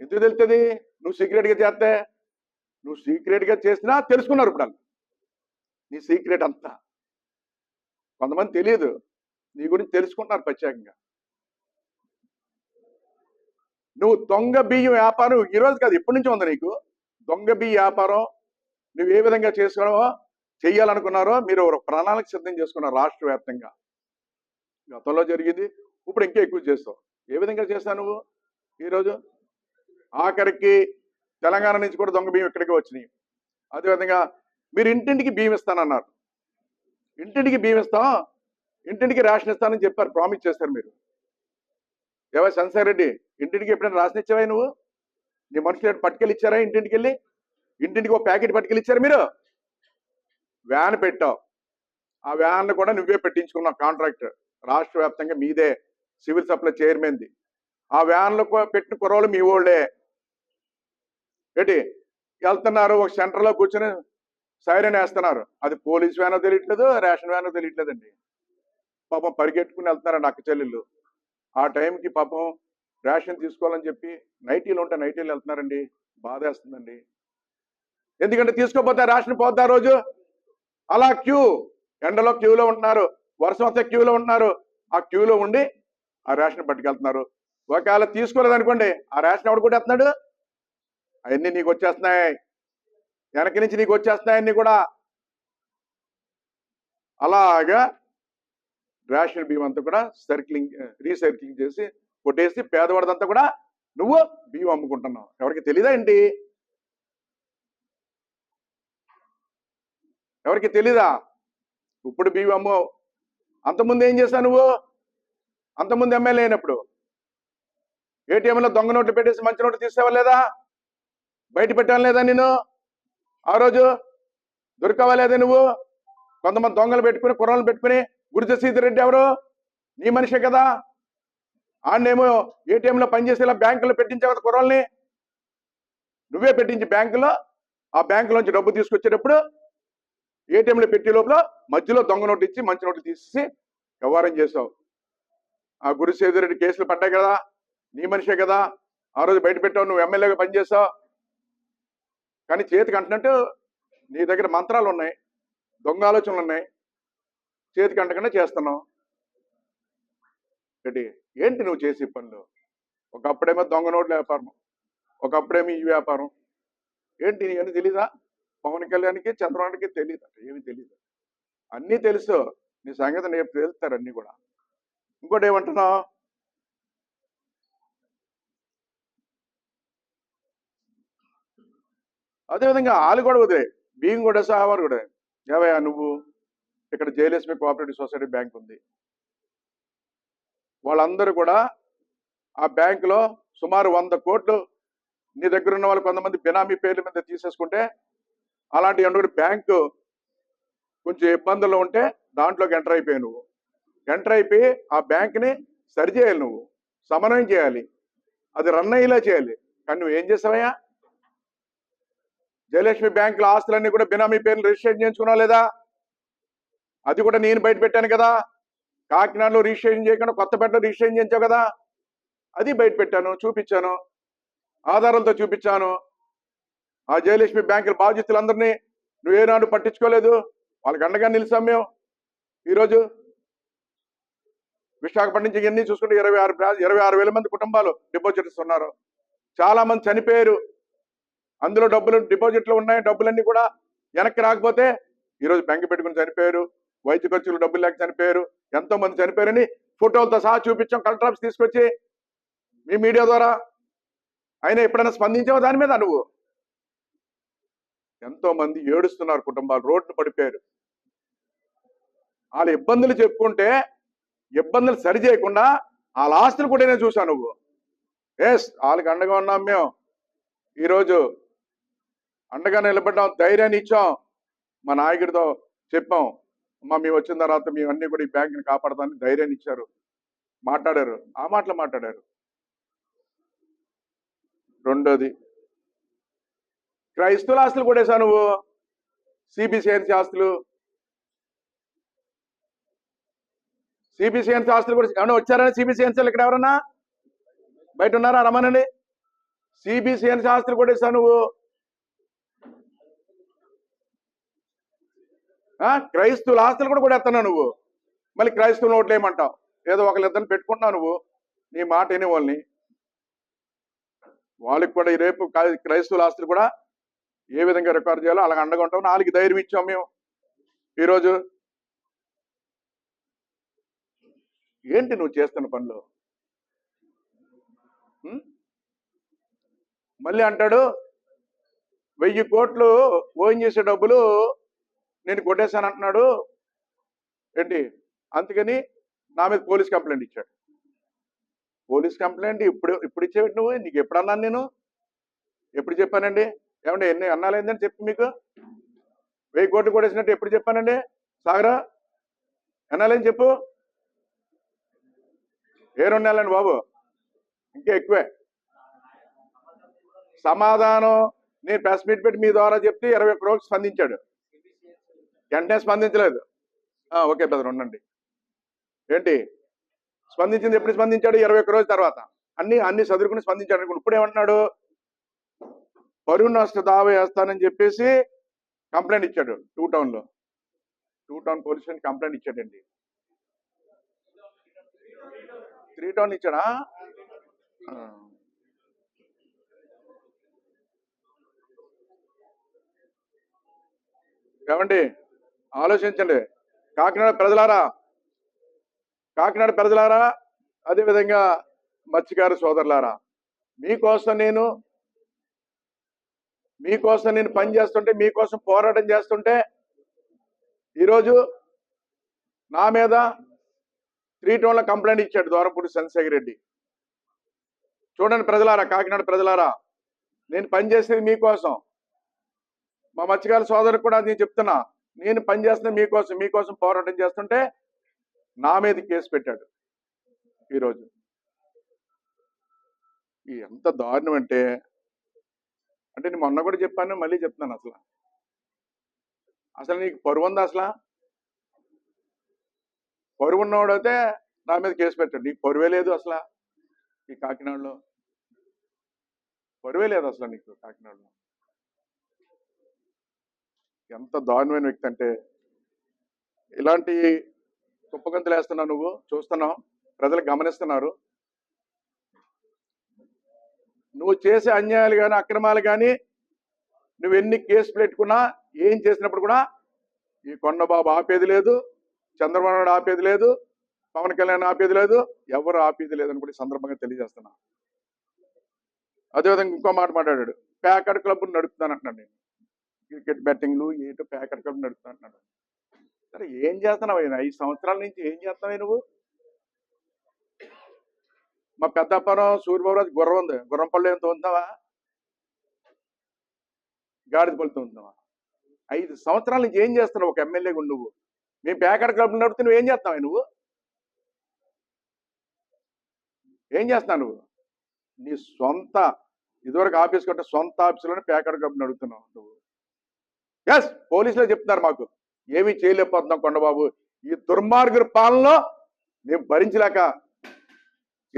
Speaker 1: ఎందుకు తెలుస్తుంది? నువ్వు సీక్రెట్గా చేస్తే, నువ్వు సీక్రెట్గా చేసినా తెలుసుకున్నారు ఇప్పుడు వాళ్ళు నీ సీక్రెట్ అంతా. కొంతమంది తెలియదు, నీ గురించి తెలుసుకుంటున్నారు ప్రత్యేకంగా. నువ్వు దొంగ బియ్యం వ్యాపారం ఈరోజు కాదు, ఎప్పటి నుంచి ఉంది నీకు దొంగ బియ్య వ్యాపారం? నువ్వు ఏ విధంగా చేసుకోవడమో చెయ్యాలనుకున్నారో మీరు ఒక ప్రణాళిక సిద్ధం చేసుకున్నారు రాష్ట్ర వ్యాప్తంగా. గతంలో జరిగింది, ఇప్పుడు ఇంకా ఎక్కువ చేస్తావు. ఏ విధంగా చేస్తావు నువ్వు? ఈరోజు ఆఖరికి తెలంగాణ నుంచి కూడా దొంగ బియ్యం ఇక్కడికి వచ్చినాయి. అదేవిధంగా మీరు ఇంటింటికి బియ్యం ఇస్తానన్నారు. ఇంటింటికి బియ్యం ఇస్తాం, ఇంటింటికి రేషన్ ఇస్తానని చెప్పారు, ప్రామిస్ చేశారు మీరు. ఏవో సంసార్ రెడ్డి, ఇంటింటికి ఎప్పుడైనా రేషన్ ఇచ్చావా నువ్వు? నీ మనుషులు పట్టుకెళ్ళి ఇచ్చారా? ఇంటింటికి వెళ్ళి ఇంటింటికి ఒక ప్యాకెట్ పట్టుకెళ్ళి ఇచ్చారు మీరు? వ్యాన్ పెట్టావు, ఆ వ్యాన్ కూడా నువ్వే పెట్టించుకున్నావు కాంట్రాక్టర్. రాష్ట్ర వ్యాప్తంగా మీదే, సివిల్ సప్లై చైర్మన్ది. ఆ వ్యాన్లో పెట్టిన కుర్రోళ్ళు మీ వాళ్ళే. ఏంటి వెళ్తున్నారు, ఒక సెంటర్లో కూర్చొని సైరన్ వేస్తున్నారు. అది పోలీస్ వ్యానో తెలియట్లేదు, రేషన్ వ్యానో తెలియట్లేదండి. పాపం పరిగెట్టుకుని వెళ్తున్నారండి అక్క చెల్లెళ్ళు. ఆ టైంకి పాపం రేషన్ తీసుకోవాలని చెప్పి నైటీలు ఉంటే నైటీలు వెళ్తున్నారండి. బాధేస్తుందండి. ఎందుకంటే తీసుకోపోతే రేషన్ పోద్దా రోజు. అలా ఎండలో క్యూలో ఉంటున్నారు, వర్షం వస్తే క్యూలో ఉంటున్నారు. ఆ క్యూలో ఉండి ఆ రేషన్ పట్టుకెళ్తున్నారు. ఒకవేళ తీసుకోలేదనుకోండి, ఆ రేషన్ ఎవడు కూడా వేస్తున్నాడు? అవన్నీ నీకు వచ్చేస్తున్నాయి, వెనక నుంచి నీకు వచ్చేస్తున్నాయి అన్నీ కూడా. అలాగా రేషన్ బియ్యం అంతా కూడా రీసైక్లింగ్ చేసి కొట్టేసి పేదవాడిదంతా కూడా నువ్వు బియ్యం అమ్ముకుంటున్నావు. ఎవరికి తెలీదా ఏంటి? ఎవరికి తెలీదా? ఇప్పుడు బియ్యం అమ్ము. అంతకుముందు ఏం చేశావు నువ్వు? అంతకుముందు ఎమ్మెల్యే అయినప్పుడు ఏటీఎంలో దొంగ నోట్లు పెట్టేసి మంచి నోట్లు తీసేవా లేదా? బయట పెట్టాను లేదా నేను? ఆ రోజు దొరకవా లేదా నువ్వు? కొంతమంది దొంగలు పెట్టుకుని కుర్రలు పెట్టుకుని, గురుజసీధర్ రెడ్డి ఎవరు? నీ మనిషే కదా. ఆడనేమో ఏటీఎంలో పనిచేసేలా బ్యాంకులో పెట్టించావు కదా కుర్రల్ని. నువ్వే పెట్టించి బ్యాంకులో, ఆ బ్యాంకులోంచి డబ్బు తీసుకొచ్చేటప్పుడు ఏటీఎంలో పెట్టే లోపల మధ్యలో దొంగ నోట్లు ఇచ్చి మంచి నోట్లు తీసేసి వ్యవహారం చేసావు. ఆ గురుసేధర్ రెడ్డి కేసులు పడ్డాయి కదా, నీ మనిషే కదా. ఆ రోజు బయట పెట్టావు, నువ్వు ఎమ్మెల్యేగా పనిచేసావు. కానీ చేతికి అంటున్నట్టు నీ దగ్గర మంత్రాలు ఉన్నాయి, దొంగ ఆలోచనలు ఉన్నాయి, చేతికి అంటకుండా చేస్తున్నావు. ఏంటి నువ్వు చేసే పనులు? ఒకప్పుడేమో దొంగ నోట్ల వ్యాపారం, ఒకప్పుడేమో ఈ వ్యాపారం. ఏంటి నీకన్నీ తెలీదా? పవన్ కళ్యాణ్కి చంద్రబాబుకి తెలియదు, ఏమి తెలియదు. అన్నీ తెలుసు, నీ సంగతి రేపు తెలుస్తారు అన్నీ కూడా. ఇంకోటి ఏమంటున్నావు? అదేవిధంగా వాళ్ళు కూడా వదిలే, బియ్యం కూడా సావారు కూడా. ఏవయ్యా నువ్వు ఇక్కడ జయలక్ష్మి కోఆపరేటివ్ సొసైటీ బ్యాంక్ ఉంది, వాళ్ళందరూ కూడా ఆ బ్యాంకులో సుమారు 100 కోట్లు నీ దగ్గర ఉన్న వాళ్ళు కొంతమంది బినామీ పేర్ల మీద తీసేసుకుంటే, అలాంటి ఎందుకు బ్యాంకు కొంచెం ఇబ్బందుల్లో ఉంటే దాంట్లోకి ఎంటర్ అయిపోయావు నువ్వు. ఎంటర్ అయిపోయి ఆ బ్యాంక్ని సరిచేయాలి, నువ్వు సమన్వయం చేయాలి, అది రన్ అయ్యేలా చేయాలి. కానీ నువ్వు ఏం చేసావయ్యా? జయలక్ష్మి బ్యాంకుల ఆస్తులన్నీ కూడా బినామీ పేర్లు రిజిస్ట్రేషన్ చేయించుకున్నావు లేదా? అది కూడా నేను బయట పెట్టాను కదా. కాకినాడలో రిజిస్ట్రేషన్ చేయకుండా కొత్తపేటలో రిజిస్ట్రేషన్ చేయించావు కదా, అది బయట పెట్టాను, చూపించాను, ఆధారాలతో చూపించాను. ఆ జయలక్ష్మి బ్యాంకుల బాధ్యతలందరినీ నువ్వేనాడు పట్టించుకోలేదు, వాళ్ళకి అండగా నిలిచాం మేము. ఈరోజు విశాఖపట్నం నుంచి ఇవన్నీ చూసుకుంటే 26,000 మంది కుటుంబాలు డిపాజిటర్స్ ఉన్నారు. చాలా మంది చనిపోయారు, అందులో డబ్బులు డిపాజిట్లు ఉన్నాయి, డబ్బులన్నీ కూడా వెనక్కి రాకపోతే ఈరోజు బ్యాంకు పెట్టుకుని చనిపోయారు, వైద్య ఖర్చులు డబ్బులు లేక చనిపోయారు, ఎంతో మంది చనిపోయారని ఫోటోలతో సహా చూపించాం కలెక్టర్ ఆఫీస్ తీసుకొచ్చి మీ మీడియా ద్వారా. అయినా ఎప్పుడైనా స్పందించావు దాని మీద? నువ్వు ఎంతో మంది ఏడుస్తున్నారు, కుటుంబాలు రోడ్డు పడిపోయారు. వాళ్ళ ఇబ్బందులు చెప్పుకుంటే ఇబ్బందులు సరి చేయకుండా వాళ్ళ ఆస్తులు కూడా నేను చూశాను. నువ్వు వాళ్ళకి అండగా ఉన్నాం మేము, ఈరోజు అండగా నిలబడ్డాం, ధైర్యాన్ని ఇచ్చాం, మా నాయకుడితో చెప్పాం, అమ్మా మేము వచ్చిన తర్వాత మేము అన్ని కూడా ఈ బ్యాంకుని కాపాడతామని ధైర్యాన్ని ఇచ్చారు, మాట్లాడారు, ఆ మాటలు మాట్లాడారు. రెండోది క్రైస్తవుల ఆస్తులు కూడా వేసావు నువ్వు, సిబిసిఎన్సి ఆస్తులు. సిబిసిఎన్సీ ఆస్తులు కూడా ఏమన్నా వచ్చారని సిబిసిఎన్సీలు ఇక్కడ ఎవరన్నా బయట ఉన్నారా? రమ్మనండి. సిబిసిఎన్సీ ఆస్తులు కూడా ఇస్తావు నువ్వు. క్రైస్తవుల ఆస్తులు కూడా కొడేస్తున్నావు నువ్వు. మళ్ళీ క్రైస్తవులు ఓట్లు ఏమంటావు? ఏదో ఒకళ్ళిద్దరిని పెట్టుకుంటున్నావు నువ్వు, నీ మాట వినే వాళ్ళని. వాళ్ళకి కూడా ఈ రేపు క్రైస్తవుల ఆస్తులు కూడా ఏ విధంగా రికార్డు చేయాలో అలాగ అండగా ఉంటాం. 4 ధైర్యం ఇచ్చాం మేము. ఈరోజు ఏంటి నువ్వు చేస్తున్న పనులు? మళ్ళీ అంటాడు 1000 కోట్లు ఓన్ చేసే డబ్బులు నేను కొట్టేశాను అంటున్నాడు ఏంటి. అందుకని నా మీద పోలీస్ కంప్లైంట్ ఇచ్చాడు. పోలీస్ కంప్లైంట్ ఇప్పుడు ఇచ్చేవి నువ్వు? నీకు ఎప్పుడు అన్నాను నేను? ఎప్పుడు చెప్పానండి? ఏమంటే ఎన్ని అన్నాలేందని చెప్పి మీకు 1000 కోట్లు కొట్టేసినట్టు ఎప్పుడు చెప్పానండి? సాగరా అన్నాలేని చెప్పు. ఏ 2 నెలలండి బాబు? ఇంకా ఎక్కువే. సమాధానం నేను ప్రెస్ మీట్ పెట్టి మీ ద్వారా చెప్తే 21 రోజులు స్పందించాడు. వెంటనే స్పందించలేదు. ఓకే బ్రదర్ ఉండండి. ఏంటి స్పందించింది? ఎప్పుడు స్పందించాడు? 21 రోజుల తర్వాత అన్ని చదువుకుని స్పందించాడు. ఇప్పుడు ఏమంటున్నాడు? పరువు నష్ట దావా వేస్తానని చెప్పేసి కంప్లైంట్ ఇచ్చాడు 2 టౌన్లో. 2 టౌన్ పోలీస్ స్టేషన్ కంప్లైంట్ ఇచ్చాడండి. 3 టౌన్ ఇచ్చాడా? ఏమండి ఆలోచించండి. కాకినాడ ప్రజలారా, అదేవిధంగా మత్స్యకార సోదరులారా, మీకోసం నేను పని చేస్తుంటే, మీకోసం పోరాటం చేస్తుంటే, ఈరోజు నా మీద 3 టౌన్లో కంప్లైంట్ ఇచ్చాడు దూరంపూడి చంద్రశేఖర్ రెడ్డి. చూడండి ప్రజలారా, కాకినాడ ప్రజలారా, నేను పనిచేసేది మీకోసం. మా మత్స్యకార సోదరుడు కూడా నేను చెప్తున్నా, నేను పనిచేస్తున్నా మీకోసం పోరాటం చేస్తుంటే నా మీద కేసు పెట్టాడు. ఈరోజు ఎంత దారుణం అంటే నేను మొన్న కూడా చెప్పాను, మళ్ళీ చెప్తున్నాను. అసలు నీకు పరువు ఉందా? అసలు పరువు ఉన్నవాడైతే నా మీద కేసు పెట్టాడు. నీకు పరువే లేదు అసలు. ఈ కాకినాడలో పరువే లేదు అసలు నీకు. కాకినాడలో ఎంత దారుణమైన వ్యక్తి అంటే, ఇలాంటి కుప్పగంతులు వేస్తున్నావు నువ్వు. చూస్తున్నావు, ప్రజలు గమనిస్తున్నారు. నువ్వు చేసే అన్యాయాలు కానీ అక్రమాలు కానీ నువ్వు ఎన్ని కేసులు పెట్టుకున్నా, ఏం చేసినప్పుడు కూడా ఈ కొండబాబు ఆపేది లేదు, చంద్రబాబు నాయుడు ఆపేది లేదు, పవన్ కళ్యాణ్ ఆపేది లేదు, ఎవరు ఆపేది లేదని కూడా సందర్భంగా తెలియజేస్తున్నా. అదేవిధంగా ఇంకో మాట మాట్లాడాడు, ప్యాకెట్ క్లబ్ నడుపుతాను అంటున్నాను. నేను క్రికెట్ బెట్టింగ్లు ఏటో ప్యాకెట్ క్లబ్ నడుపుతాను అంటున్నాడు. సరే ఏం చేస్తున్నావు? 5 సంవత్సరాల నుంచి ఏం చేస్తున్నావు నువ్వు? మా పెద్దప్పరం సూర్యబాబురాజు గుర్రం ఉంది, గుర్రం పళ్ళు ఏం తోముతావా? గాడిద పళ్ళు తోముతావా? 5 సంవత్సరాల నుంచి ఏం చేస్తున్నావు? ఒక ఎమ్మెల్యేగా నువ్వు మేము ప్యాకెట్ క్లబ్ నడుపుతూ నువ్వు ఏం చేస్తావు? నువ్వు ఏం చేస్తున్నావు? నువ్వు నీ సొంత ఇదివరకు ఆఫీస్ కంటే సొంత ఆఫీసులోనే ప్యాకెట్ క్లబ్ నడుపుతున్నావు నువ్వు. ఎస్, పోలీసులే చెప్తున్నారు మాకు ఏమీ చేయలేకపోతున్నాం కొండబాబు, ఈ దుర్మార్గుల పాలనలో మేము భరించలేక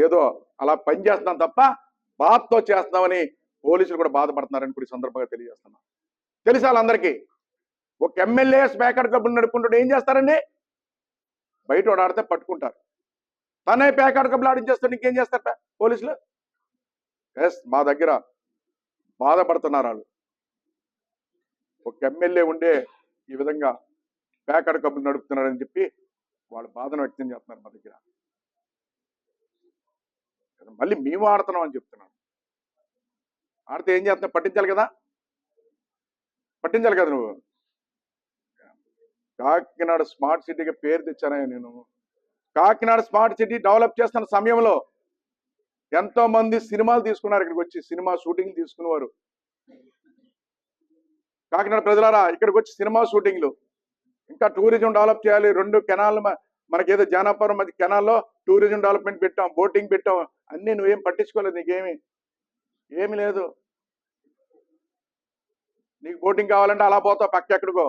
Speaker 1: ఏదో అలా పని చేస్తున్నాం తప్ప బాధతో చేస్తున్నామని పోలీసులు కూడా బాధపడుతున్నారని కూడా సందర్భంగా తెలియజేస్తున్నాం. తెలుసా వాళ్ళందరికీ? ఒక ఎమ్మెల్యే ప్యాకెట్ క్లబ్ నడుపుకుంటుంటే ఏం చేస్తారండి? బయట ఆడితే పట్టుకుంటారు, తనే ప్యాకెట్ క్లబ్లు ఆడించేస్తాడు. ఇంకేం చేస్తారు పోలీసులు? ఎస్, మా దగ్గర బాధపడుతున్నారు వాళ్ళు. ఒక ఎమ్మెల్యే ఉండే ఈ విధంగా ప్యాకెట్ క్లబ్లు నడుపుతున్నారని చెప్పి వాళ్ళు బాధను వ్యక్తం చేస్తున్నారు మా దగ్గర. మళ్ళీ మేము ఆడుతున్నాం అని చెప్తున్నాను. ఆడితే ఏం చేస్తున్నావు? పట్టించాలి కదా నువ్వు. కాకినాడ స్మార్ట్ సిటీగా పేరు తెచ్చానే నేను. కాకినాడ స్మార్ట్ సిటీ డెవలప్ చేస్తున్న సమయంలో ఎంతో మంది సినిమాలు తీసుకున్నారు. ఇక్కడికి వచ్చి సినిమా షూటింగ్ తీసుకునేవారు. కాకినాడ ప్రజలారా, ఇక్కడికి వచ్చి సినిమా షూటింగ్లు, ఇంకా టూరిజం డెవలప్ చేయాలి. 2 కెనాల్ మనకేదో జానాపురం మధ్య కెనాల్లో టూరిజం డెవలప్మెంట్ పెట్టాం, బోటింగ్ పెట్టాం, అన్నీ నువ్వేం పట్టించుకోలేదు. ఏమి లేదు. నీకు బోటింగ్ కావాలంటే అలా పోతావు పక్క ఎక్కడికో,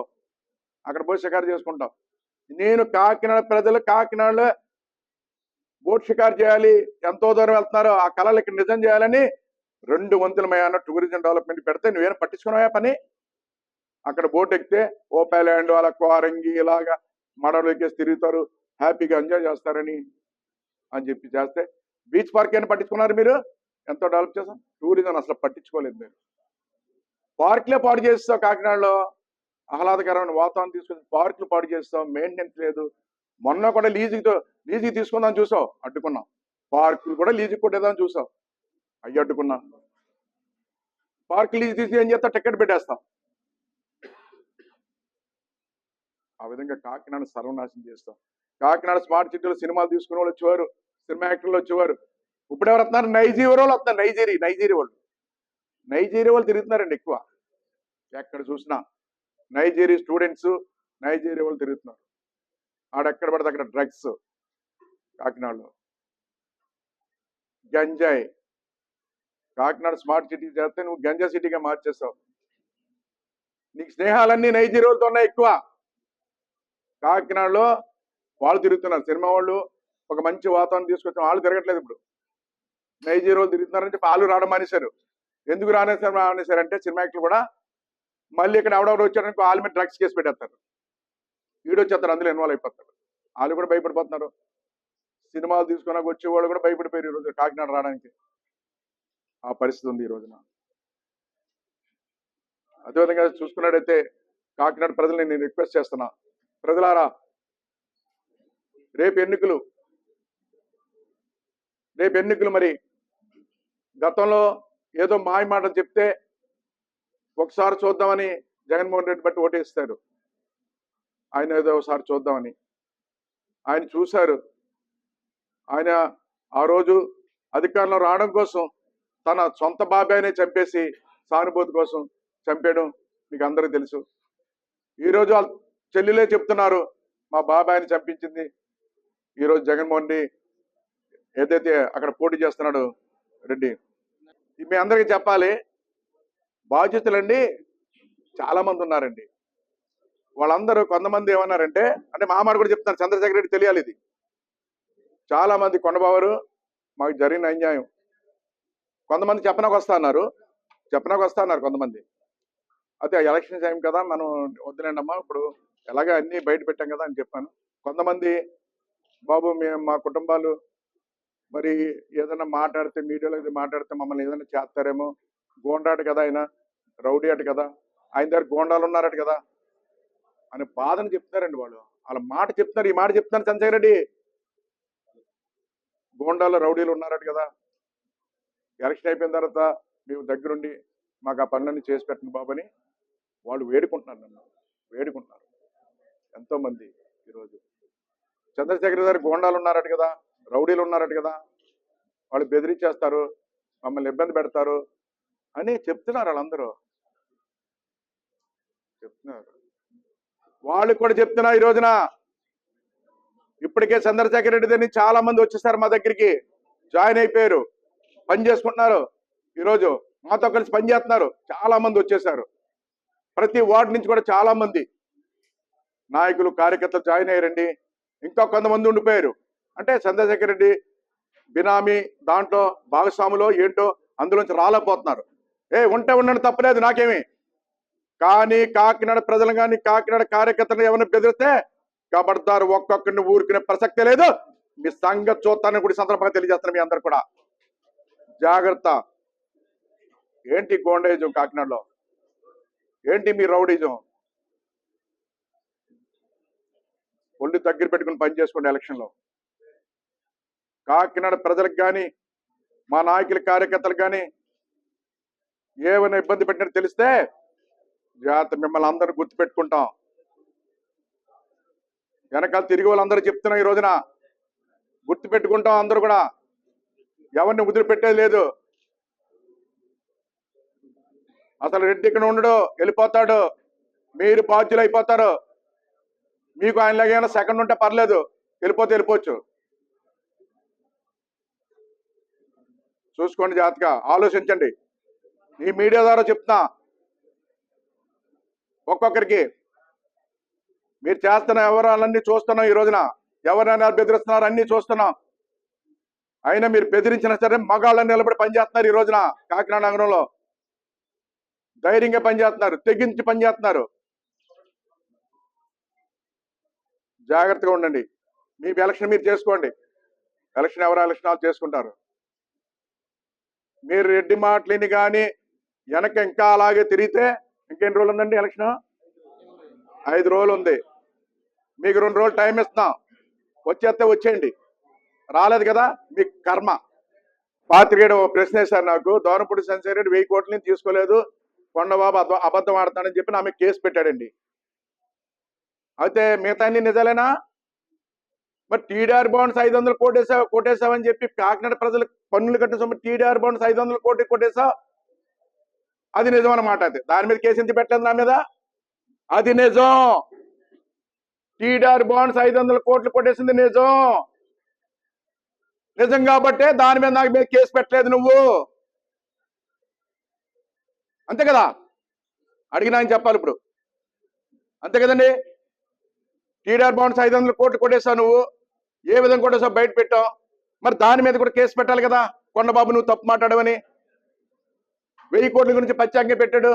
Speaker 1: అక్కడ పోయి షికారు చేసుకుంటావు. నేను కాకినాడ ప్రజలు కాకినాడలో బోట్ షికారు చేయాలి, ఎంతో దూరం వెళ్తున్నారో ఆ కళలు ఇక్కడ నిజం చేయాలని 2 వంతులమయ్యాన టూరిజం డెవలప్మెంట్ పెడితే నువ్వేనా పట్టించుకున్నావా పని? అక్కడ బోట్ ఎక్కితే ఓపాలాండ్ అలా కోరంగి ఇలాగా మడలు ఎక్కేసి తిరుగుతారు, హ్యాపీగా ఎంజాయ్ చేస్తారని అని చెప్పి చేస్తే బీచ్ పార్క్ అయినా పట్టించుకున్నారు మీరు? ఎంతో డెవలప్ చేస్తాం, టూరిజం అసలు పట్టించుకోలేదు మీరు. పార్కులే పాడు చేస్తాం, కాకినాడలో ఆహ్లాదకరమైన వాతావరణం తీసుకొని పార్కులు పాడు చేస్తాం, మెయింటెనెన్స్ లేదు. మొన్న కూడా లీజుకి తీసుకుందాం చూసావు, అడ్డుకున్నాం. పార్కులు కూడా లీజుకి కొట్టేదాం చూసాం, అయ్యి అడ్డుకున్నాం. పార్క్ లీజు తీసి ఏం చేస్తాం, టికెట్ పెట్టేస్తాం. ఆ విధంగా కాకినాడ సర్వనాశనం చేస్తాం. కాకినాడ స్మార్ట్ సిటీలో సినిమాలు తీసుకునే వాళ్ళు వచ్చేవారు, సినిమా యాక్టర్లు వచ్చేవారు. ఇప్పుడు ఎవరు వస్తున్నారు? నైజీరియా వాళ్ళు వస్తున్నారు. నైజీరియా వాళ్ళు తిరుగుతున్నారండి ఎక్కువ. ఎక్కడ చూసినా నైజీరియా స్టూడెంట్స్, నైజీరియా వాళ్ళు తిరుగుతున్నారు. ఆడెక్కడ పడితే అక్కడ డ్రగ్స్. కాకినాడలో గంజాయి. కాకినాడ స్మార్ట్ సిటీ చేస్తే నువ్వు గంజా సిటీగా మార్చేస్తావు. నీకు స్నేహాలన్నీ నైజీరియా వాళ్ళతో ఉన్నాయి ఎక్కువ. కాకినాడలో వాళ్ళు తిరుగుతున్నారు, సినిమా వాళ్ళు ఒక మంచి వాతావరణం తీసుకొచ్చిన వాళ్ళు తిరగట్లేదు. ఇప్పుడు నైజీరియా వాళ్ళు తిరుగుతున్నారని చెప్పి వాళ్ళు రావడం మానేశారు. ఎందుకు మానేశారంటే సినిమా యాక్టర్లు కూడా మళ్ళీ ఇక్కడ ఎవడెవడు వచ్చారనుకో వాళ్ళ మీద డ్రగ్స్ కేసు పెట్టేస్తారు, వీడొచ్చేస్తారు, అందులో ఇన్వాల్వ్ అయిపోతారు. వాళ్ళు కూడా భయపడిపోతున్నారు. సినిమాలు తీసుకున్నాక వచ్చేవాళ్ళు కూడా భయపడిపోయారు ఈరోజు కాకినాడ రావడానికి. ఆ పరిస్థితి ఉంది ఈ రోజున. అదేవిధంగా చూసుకున్నట్టయితే కాకినాడ ప్రజల్ని నేను రిక్వెస్ట్ చేస్తున్నా, ప్రజలారా రేపు ఎన్నికలు మరి గతంలో ఏదో మాయ మాటలు చెప్తే ఒకసారి చూద్దామని జగన్మోహన్ రెడ్డి బట్టి ఓటేస్తారు. ఆయన ఏదో ఒకసారి చూద్దామని ఆయన చూశారు. ఆయన ఆ రోజు అధికారంలో రావడం కోసం తన సొంత బాబాయినే చంపేసి సానుభూతి కోసం చంపేయడం మీకు అందరికీ తెలుసు. ఈరోజు వాళ్ళ చెల్లెలే చెప్తున్నారు మా బాబాయిని చంపించింది ఈరోజు జగన్మోహన్ రెడ్డి ఏదైతే అక్కడ పోటీ చేస్తున్నాడు రెడ్డి. మీ అందరికీ చెప్పాలి, బాధ్యతలండి చాలా మంది ఉన్నారండి. వాళ్ళందరూ కొంతమంది ఏమన్నారంటే, అంటే మా మాట కూడా చెప్తున్నారు, చంద్రశేఖర్ రెడ్డి తెలియాలి ఇది. చాలా మంది కొండబావరు మాకు జరిగిన అన్యాయం, కొంతమంది చెప్పనాకు వస్తా అన్నారు కొంతమంది. అయితే ఎలక్షన్ టైం కదా, మనం వద్దులేండి అమ్మా, ఇప్పుడు ఎలాగ అన్ని బయట పెట్టాం కదా అని చెప్పాను. కొంతమంది బాబు మేము మా కుటుంబాలు మరి ఏదైనా మాట్లాడితే మీడియాలో మాట్లాడితే మమ్మల్ని ఏదైనా చేస్తారేమో, గోండాట కదా ఆయన, రౌడీ అట కదా, ఆయన దగ్గర గోండాలు ఉన్నారట కదా అని బాధను చెప్తారండి వాళ్ళు. వాళ్ళ మాట చెప్తున్నారు, ఈ మాట చెప్తున్నారు చంద్రశేఖర్ రెడ్డి, గోండాలు రౌడీలు ఉన్నారట కదా. ఎలక్షన్ అయిపోయిన తర్వాత మేము దగ్గరుండి మాకు ఆ పనులన్నీ చేసి పెట్టండి బాబు అని వాళ్ళు వేడుకుంటున్నారు, నన్ను వేడుకుంటున్నారు ఎంతోమంది. ఈరోజు చంద్రశేఖర్ గారు గోండాలు ఉన్నారట కదా, రౌడీలు ఉన్నారట కదా, వాళ్ళు బెదిరించేస్తారు, మమ్మల్ని ఇబ్బంది పెడతారు అని చెప్తున్నారు. వాళ్ళందరూ చెప్తున్నారు, వాళ్ళు కూడా చెప్తున్నారు. ఈ రోజున ఇప్పటికే చంద్రశేఖర్ రెడ్డి దగ్గర చాలా మంది వచ్చేసారు, మా దగ్గరికి జాయిన్ అయిపోయారు, పని చేసుకుంటున్నారు. ఈరోజు మాతో కలిసి పని చేస్తున్నారు, చాలా మంది వచ్చేసారు. ప్రతి వార్డు నుంచి కూడా చాలా మంది నాయకులు కార్యకర్తలు జాయిన్ అయ్యారండి. ఇంకా కొంతమంది ఉండిపోయారు. అంటే చంద్రశేఖర్ రెడ్డి బినామీ దాంట్లో భాగస్వాములో ఏంటో అందులోంచి రాలేకపోతున్నారు. ఉంటే ఉండండి, తప్పలేదు నాకేమి. కానీ కాకినాడ ప్రజలు కానీ కాకినాడ కార్యకర్తలు ఎవరిని బెదిరిస్తే కబడ్దారు, ఒక్కొక్కరిని ఊరుకునే ప్రసక్తే లేదు. మీ సంగతి చూస్తానని కూడా సందర్భంగా తెలియజేస్తాను మీ అందరు కూడా. జాగ్రత్త. ఏంటి గోండేజం కాకినాడలో, ఏంటి మీ రౌడీజం? ఒళ్ళు దగ్గర పెట్టుకుని పని చేసుకోండి ఎలక్షన్లో. కాకినాడ ప్రజలకు కానీ మా నాయకుల కార్యకర్తలకు కానీ ఏమైనా ఇబ్బంది పెట్టినట్టు తెలిస్తే జాగ్రత్త, మిమ్మల్ని అందరూ గుర్తుపెట్టుకుంటాం. వెనకాల తిరిగి వాళ్ళందరూ చెప్తున్నాం, ఈ రోజున గుర్తుపెట్టుకుంటాం. అందరూ కూడా ఎవరిని వదిలిపెట్టేది లేదు. అసలు రెడ్డి ఇక్కడ ఉండడు, వెళ్ళిపోతాడు, మీరు బాధ్యులు అయిపోతారు. మీకు ఆయనలాగా ఏమైనా సెకండ్ ఉంటే పర్లేదు, వెళ్ళిపోవచ్చు. చూసుకోండి, జాగ్రత్తగా ఆలోచించండి. ఈ మీడియా ద్వారా చెప్తున్నా, ఒక్కొక్కరికి మీరు చేస్తున్న వ్యవహారాలన్నీ చూస్తున్నాం. ఈ రోజున ఎవరైనా బెదిరిస్తున్నారు, అన్ని చూస్తున్నాం. అయినా మీరు బెదిరించినా సరే మగాళ్ళని నిలబడి పనిచేస్తున్నారు. ఈ రోజున కాకినాడ నగరంలో ధైర్యంగా పనిచేస్తున్నారు, తెగించి పనిచేస్తున్నారు. జాగ్రత్తగా ఉండండి. మీ ఎలక్షన్ మీరు చేసుకోండి. ఎలక్షన్ ఎవరు ఎలక్షన్ వాళ్ళు చేసుకుంటారు. మీరు రెడ్డి మాటలిని కానీ వెనక ఇంకా అలాగే తిరిగితే ఇంకెన్ని రోజులు ఉందండి ఎలక్షన్? 5 రోజులు ఉంది. మీకు 2 రోజులు టైం ఇస్తున్నాం. వచ్చేస్తే వచ్చేయండి. రాలేదు కదా మీకు కర్మ. పాత్రికేయుడు ప్రశ్న వేశారు నాకు, దోనపూడి సంజయ్ రెడ్డి 1000 కోట్లని తీసుకోలేదు, కొండబాబు అబద్ధం ఆడతానని చెప్పి ఆమె కేసు పెట్టాడండి. అయితే మిగతా అన్ని నిజాలేనా? మరి టీడీఆర్ బాండ్స్ 500 కొట్టేసావని చెప్పి కాకినాడ ప్రజలకు పన్నులు కట్టిన టీడీఆర్ బాండ్స్ 500 కోట్లు కొట్టేసావు, అది నిజం అన్నమాట. అది దాని మీద కేసు ఎందుకు పెట్టలేదు నా మీద? అది నిజం. టీడీఆర్ బాండ్స్ 500 కోట్లు కొట్టేసింది నిజం. నిజం కాబట్టే దాని మీద నాకు మీద కేసు పెట్టలేదు నువ్వు. అంతే కదా? అడిగినా అని చెప్పాలి ఇప్పుడు. అంతే కదండి? టీడీఆర్ బాండ్స్ 500 కోట్లు కొట్టేసావు నువ్వు. ఏ విధంగా కొట్టేసావు బయట పెట్టావు. మరి దాని మీద కూడా కేసు పెట్టాలి కదా. కొండబాబు నువ్వు తప్పు మాట్లాడవని 1000 కోట్ల గురించి ప్రత్యేకంగా పెట్టాడు.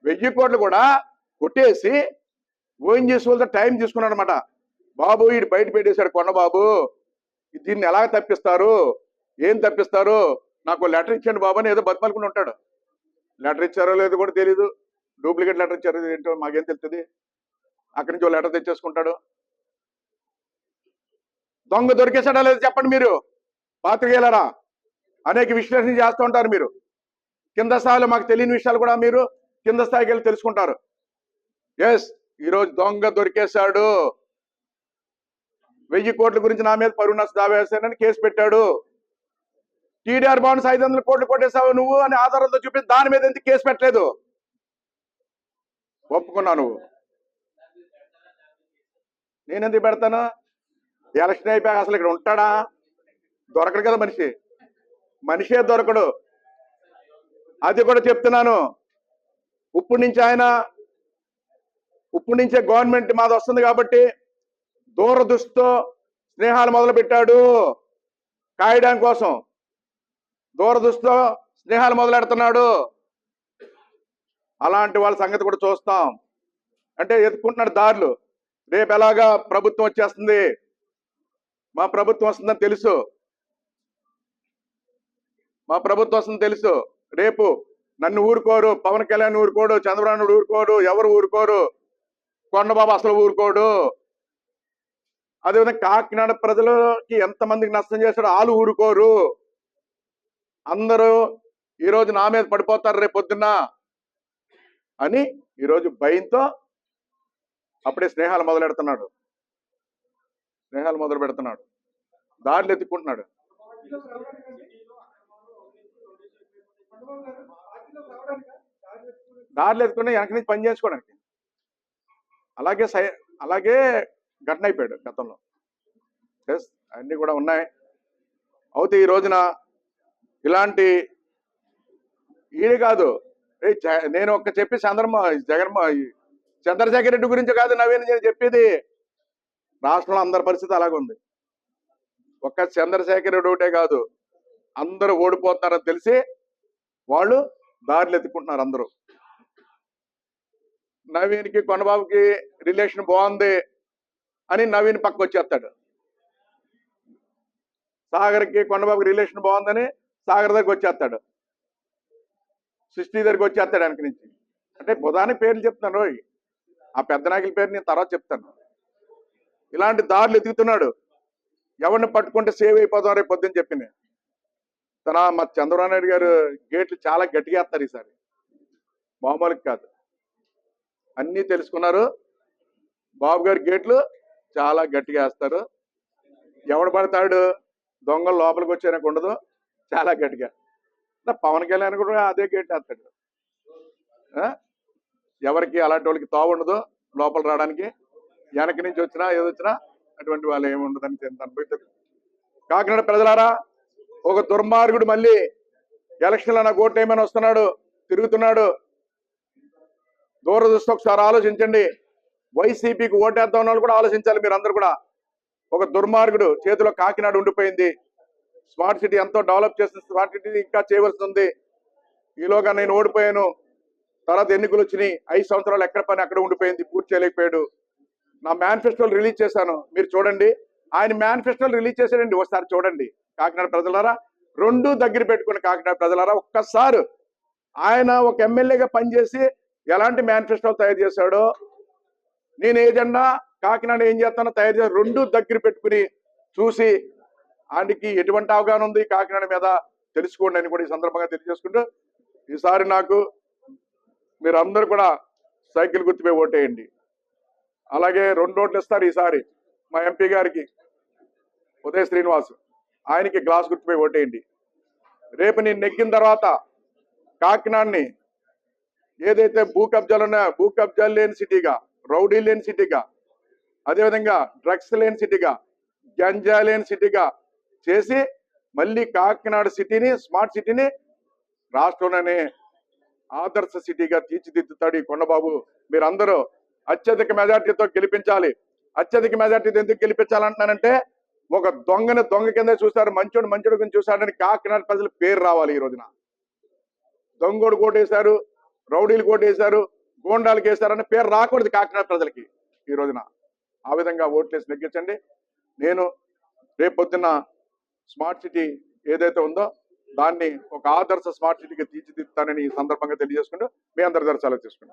Speaker 1: 1000 కోట్లు కూడా కొట్టేసి ఓఎన్జీసీ వాళ్ళతో టైం తీసుకున్నాడు అనమాట. బాబు వీడు బయట పెట్టేశాడు కొండబాబు, దీన్ని ఎలా తప్పిస్తారు, ఏం తప్పిస్తారు, నాకు లెటర్ ఇచ్చాడు బాబు అని ఏదో బతిమాలుకుని ఉంటాడు. లెటర్ ఇచ్చారో లేదో కూడా తెలీదు. డూప్లికేట్ లెటర్ ఇచ్చారో ఏంటో మాకేం తెలుస్తుంది. అక్కడి నుంచి లెటర్ తెచ్చేసుకుంటాడు. దొంగ దొరికేసాడా లేదో చెప్పండి మీరు పాత్రికేయులారా. అనేక విశ్లేషణ చేస్తూ ఉంటారు మీరు. కింద స్థాయిలో మాకు తెలియని విషయాలు కూడా మీరు కింద స్థాయికి వెళ్ళి తెలుసుకుంటారు. ఎస్, ఈరోజు దొంగ దొరికేశాడు. 1000 కోట్ల గురించి నా మీద పరువు నష్ట దావా వేశానని కేసు పెట్టాడు. టీడీఆర్ బాండ్స్ 500 కోట్లు కొట్టేశావు నువ్వు అని ఆధారంతో చూపించి దాని మీద ఎందుకు కేసు పెట్టలేదు? ఒప్పుకున్నా నువ్వు. నేనెందుకు పెడతాను? ఎలక్షన్ అయిపోయాక అసలు ఇక్కడ ఉంటాడా? దొరకడు కదా మనిషి. మనిషే దొరకడు. అది కూడా చెప్తున్నాను. ఇప్పుడు నుంచే గవర్నమెంట్ మాది వస్తుంది కాబట్టి దూరదృష్టితో స్నేహాలు మొదలు పెట్టాడు. కాయడం కోసం దూరదృష్టితో స్నేహాలు మొదలెడుతున్నాడు. అలాంటి వాళ్ళ సంగతి కూడా చూస్తాం. అంటే ఎత్తుకుంటున్నాడు దారులు. రేపు ఎలాగా ప్రభుత్వం వచ్చేస్తుంది, మా ప్రభుత్వం వస్తుందని తెలుసు. మా ప్రభుత్వం వస్తుందని తెలుసు. రేపు నన్ను ఊరుకోరు, పవన్ కళ్యాణ్ ఊరుకోడు, చంద్రబాబు నాయుడు ఊరుకోడు, ఎవరు ఊరుకోరు, కొండబాబు అసలు ఊరుకోడు. అదేవిధంగా కాకినాడ ప్రజలకి ఎంతమందికి నష్టం చేశాడో వాళ్ళు ఊరుకోరు. అందరూ ఈరోజు నా మీద పడిపోతారు రేపు పొద్దున్న అని ఈరోజు భయంతో అప్పుడే స్నేహాలు మొదలు పెడుతున్నాడు. దారులు ఎత్తుకుంటున్నాడు. దారులు ఎత్తుకుని వెనక నుంచి పని చేసుకోవడానికి అలాగే ఘటన అయిపోయాడు గతంలో. ఎస్, అన్నీ కూడా ఉన్నాయి. అయితే ఈ రోజున ఇలాంటి ఈడు కాదు. నేను చెప్పి చంద్రశేఖర్ రెడ్డి గురించి కాదు నవీన్ నేను చెప్పేది. రాష్ట్రంలో అందరి పరిస్థితి అలాగే ఉంది. ఒక్క చంద్రశేఖర్ రెడ్డి ఒకటే కాదు, అందరూ ఓడిపోతున్నారని తెలిసి వాళ్ళు దారులు ఎత్తుకుంటున్నారు అందరూ. నవీన్కి కొండబాబుకి రిలేషన్ బాగుంది అని నవీన్ పక్కకు వచ్చేస్తాడు. సాగర్కి కొండబాబుకి రిలేషన్ బాగుందని సాగర్ దగ్గరికి వచ్చేస్తాడు. సృష్టి దగ్గరికి వచ్చేస్తాడు వెనక నుంచి. అంటే బుధానికి పేర్లు చెప్తాను, రోయ్ ఆ పెద్ద నాయకుల పేరు నేను తర్వాత చెప్తాను. ఇలాంటి దారులు ఎత్తుకుతున్నాడు. ఎవరిని పట్టుకుంటే సేవ్ అయిపోతాం రేపు పొద్దుని చెప్పింది. మా చంద్రబాబు నాయుడు గారు గేట్లు చాలా గట్టిగా వేస్తారు ఈసారి, మామూలుగా కాదు. అన్నీ తెలుసుకున్నారు. బాబు గారి గేట్లు చాలా గట్టిగా వేస్తారు. ఎవడు పడతాడు దొంగలు లోపలికి వచ్చేనకు ఉండదు, చాలా గట్టిగా. పవన్ కళ్యాణ్ కూడా అదే గేట్ వేస్తాడు. ఎవరికి అలాంటి వాళ్ళకి తావు ఉండదు లోపల రావడానికి. వెనక నుంచి వచ్చినా ఏదొచ్చినా అటువంటి వాళ్ళు ఏమి ఉండదని అనుభవిస్తారు. కాకినాడ ప్రజలారా, ఒక దుర్మార్గుడు మళ్ళీ ఎలక్షన్లో నాకు ఓటు ఏమైనా వస్తున్నాడు, తిరుగుతున్నాడు. దూరదృష్టి ఒకసారి ఆలోచించండి. వైసీపీకి ఓటేద్దాం వాళ్ళు కూడా ఆలోచించాలి మీరందరూ కూడా. ఒక దుర్మార్గుడు చేతిలో కాకినాడ ఉండిపోయింది. స్మార్ట్ సిటీ ఎంతో డెవలప్ చేసిన స్మార్ట్ సిటీ ఇంకా చేయవలసి ఉంది. ఈలోగా నేను ఓడిపోయాను, తర్వాత ఎన్నికలు వచ్చినాయి, 5 సంవత్సరాలు ఎక్కడ పని అక్కడ ఉండిపోయింది, పూర్తి చేయలేకపోయాడు. నా మేనిఫెస్టోలు రిలీజ్ చేశాను, మీరు చూడండి. ఆయన మేనిఫెస్టోలు రిలీజ్ చేశాడండి, ఒకసారి చూడండి. కాకినాడ ప్రజలారా, రెండు దగ్గర పెట్టుకుని కాకినాడ ప్రజలారా, ఒక్కసారి ఆయన ఒక ఎమ్మెల్యేగా పనిచేసి ఎలాంటి మేనిఫెస్టోలు తయారు చేశాడో, నేను ఏజెండా కాకినాడ ఏం చేస్తానో తయారు చేసి రెండు దగ్గర పెట్టుకుని చూసి ఆయనకి ఎటువంటి అవగాహన ఉంది కాకినాడ మీద తెలుసుకోండి అని కూడా ఈ సందర్భంగా తెలియజేసుకుంటూ, ఈసారి నాకు మీరు అందరూ కూడా సైకిల్ గుర్తుపై ఓటేయండి. అలాగే 2 ఓట్లు ఇస్తారు ఈసారి మా ఎంపీ గారికి, ఉదయ శ్రీనివాస్, ఆయనకి గ్లాస్ గుర్తుపై ఓటేయండి. రేపు నేను నెగ్గిన తర్వాత కాకినాడని ఏదైతే భూ కబ్జాలు ఉన్నాయో, భూ కబ్జాలు లేని సిటీగా, రౌడీ లేని సిటీగా, అదేవిధంగా డ్రగ్స్ లేని సిటీగా, గంజా లేని సిటీగా చేసి మళ్ళీ కాకినాడ సిటీని, స్మార్ట్ సిటీని రాష్ట్రంలోనే ఆదర్శ సిటీగా తీర్చిదిద్దుతాడు ఈ కొండబాబు. మీరందరూ అత్యధిక మెజార్టీతో గెలిపించాలి. అత్యధిక మెజార్టీతో ఎందుకు గెలిపించాలంటున్నానంటే, ఒక దొంగని దొంగ కింద చూశారు, మంచోడు మంచోడు కింద చూశాడని కాకినాడ ప్రజలు పేరు రావాలి. ఈ రోజున దొంగోడు కోటేశారు, రౌడీలు కోటేశారు, గోండాలకు వేశారని పేరు రాకూడదు కాకినాడ ప్రజలకి ఈ రోజున. ఆ విధంగా ఓట్లేసి నెగ్గించండి. నేను రేపొద్దున స్మార్ట్ సిటీ ఏదైతే ఉందో దాన్ని ఒక ఆదర్శ స్మార్ట్ సిటీకి తీర్చిదిద్దుతానని ఈ సందర్భంగా తెలియజేసుకుంటూ మీ అందరి దగ్గర సెలవు తీసుకుంటాను.